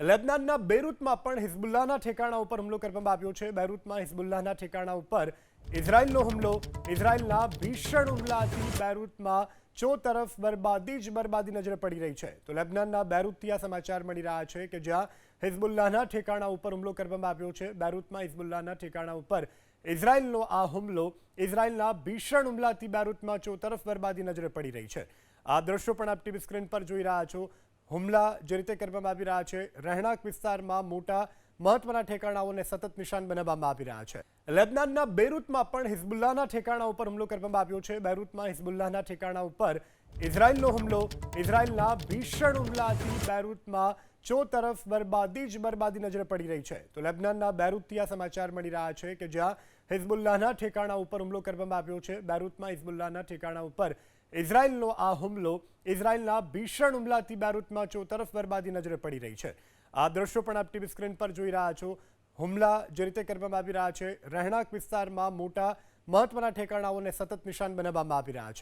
લેબનાનના બેરૂતમાં પણ હિઝબુલ્લાહના ઠેકાણા ઉપર હુમલો કરવામાં આવ્યો છે। બેરૂતમાં હિઝબુલ્લાહના ઠેકાણા ઉપર ઇઝરાયલનો હુમલો। ઇઝરાયલના ભીષણ હુમલાથી બેરૂતમાં ચોતરફ બરબાદી જ બરબાદી નજરે પડી રહી છે। તો લેબનાનના બેરૂતથી આ સમાચાર મળી રહ્યા છે કે જ્યાં હિઝબુલ્લાહના ઠેકાણા ઉપર હુમલો કરવામાં આવ્યો છે। બેરૂતમાં હિઝબુલ્લાહના ઠેકાણા ઉપર ઇઝરાયલનો આ હુમલો, ઇઝરાયલના ભીષણ હુમલાથી બેરૂતમાં ચોતરફ બરબાદી નજરે પડી રહી છે। આ દ્રશ્યો પણ આપ ટીવી સ્ક્રીન પર જોઈ રહ્યા છો। હુમલા જે રીતે કરવામાં આવી રહ્યા છે, રહેણાંક વિસ્તારમાં મોટા મહત્વના ઠેકાણાઓને સતત નિશાન બનાવવામાં આવી રહ્યા છે। લેબનાનના બેરૂતમાં પણ હિઝબુલ્લાહના ઠેકાણા ઉપર હુમલો કરવામાં આવ્યો છે। બેરૂતમાં હિઝબુલ્લાહના ઠેકાણા ઉપર ઇઝરાયલનો હુમલો, ઇઝરાયલના ભીષણ હુમલાથી બેરૂતમાં ચોતરફ બરબાદી જ બરબાદી નજરે પડી રહી છે। તો લેબનાનના બેરૂતથી આ સમાચાર મળી રહ્યા છે કે જ્યાં હિઝબુલ્લાહના ઠેકાણા ઉપર હુમલો કરવામાં આવ્યો છે। બેરૂતમાં હિઝબુલ્લાહના ઠેકાણા ઉપર ઇઝરાયલનો આ હુમલો, ઇઝરાયલના ભીષણ હુમલાથી બેરૂતમાં ચોતરફ બરબાદી નજરે પડી રહી છે। આ દ્રશ્યો પણ આપ ટીવી સ્ક્રીન પર જોઈ રહ્યા છો। હુમલા જે રીતે કરવામાં આવી રહ્યા છે, રહેણાંક વિસ્તારમાં મોટા મહત્વના ઠેકાણાઓને સતત નિશાન બનાવવામાં આવી રહ્યા છે।